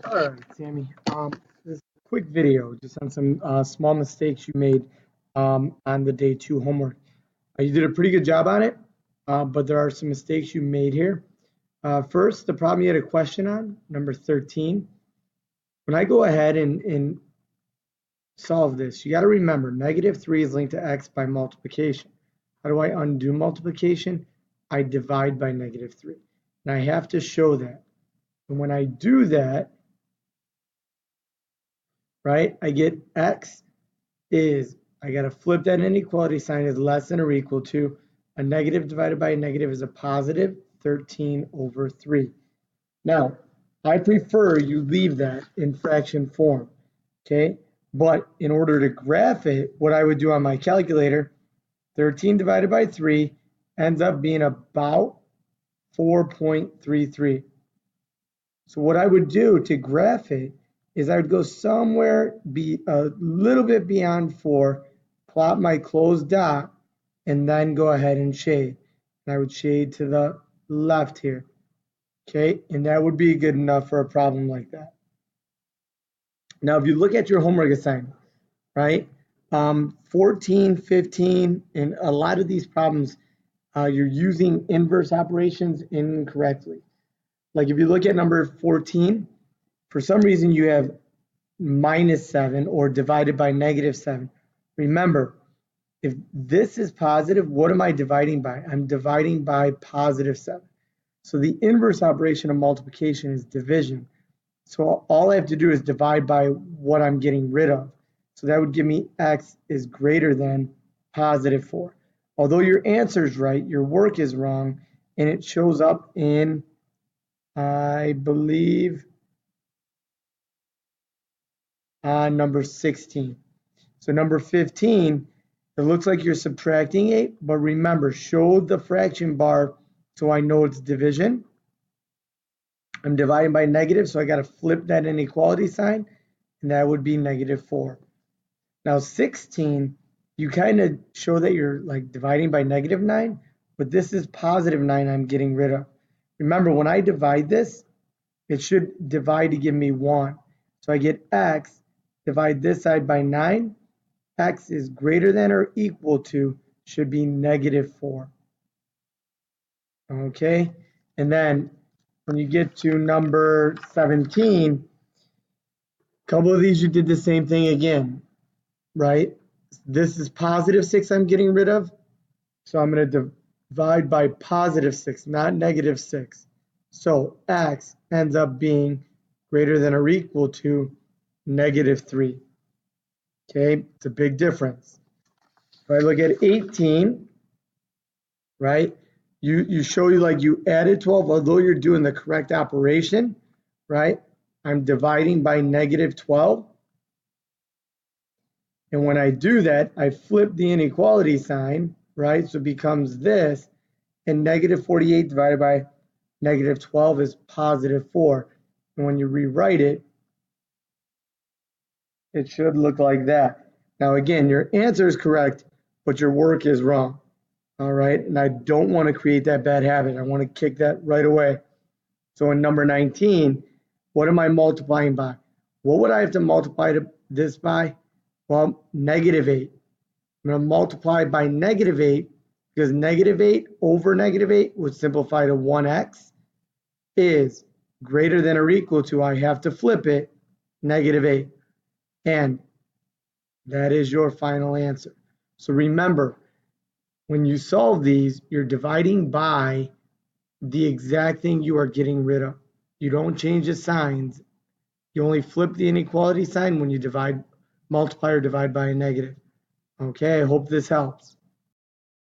All right, Sammy. This is a quick video just on some small mistakes you made on the day two homework. You did a pretty good job on it, but there are some mistakes you made here. First, the problem you had a question on, number 13. When I go ahead and solve this, you got to remember -3 is linked to x by multiplication. How do I undo multiplication? I divide by -3. And I have to show that. And when I do that, right, I get x is, I got to flip that inequality sign, is less than or equal to a negative divided by a negative is a positive 13 over 3. Now, I prefer you leave that in fraction form, okay? But in order to graph it, what I would do on my calculator, 13 divided by 3 ends up being about 4.33. So what I would do to graph it is I would go somewhere be a little bit beyond 4, plot my closed dot, and then go ahead and shade. And I would shade to the left here. Okay, and that would be good enough for a problem like that. Now, if you look at your homework assignment, right, 14, 15, and a lot of these problems, you're using inverse operations incorrectly. Like if you look at number 14, for some reason you have -7 or divided by -7. Remember, if this is positive, what am I dividing by? I'm dividing by +7. So the inverse operation of multiplication is division. So all I have to do is divide by what I'm getting rid of. So that would give me x is greater than +4. Although your answer is right, your work is wrong, and it shows up in, I believe, number 16. So number 15, it looks like you're subtracting 8, but remember, show the fraction bar so I know it's division. I'm dividing by negative, so I got to flip that inequality sign, and that would be -4. Now 16, you kind of show that you're like dividing by -9, but this is +9 I'm getting rid of. Remember, when I divide this, it should divide to give me 1. So I get x, divide this side by 9, x is greater than or equal to, should be -4. Okay, and then when you get to number 17, a couple of these you did the same thing again, right? This is +6 I'm getting rid of, so I'm going to divide by +6, not -6. So x ends up being greater than or equal to -3. Okay, it's a big difference. If I look at 18, right, you show you like you added 12, although you're doing the correct operation, right? I'm dividing by -12. And when I do that, I flip the inequality sign, right? So it becomes this, and -48 divided by -12 is +4. And when you rewrite it, it should look like that. Now, again, your answer is correct, but your work is wrong. All right, and I don't want to create that bad habit. I want to kick that right away. So in number 19, what am I multiplying by? What would I have to multiply this by? Well, -8. I'm going to multiply by -8 because -8 over -8 would simplify to 1x is greater than or equal to, I have to flip it, -8. And that is your final answer. So remember, when you solve these, you're dividing by the exact thing you are getting rid of. You don't change the signs. You only flip the inequality sign when you multiply or divide by a negative. Okay, I hope this helps.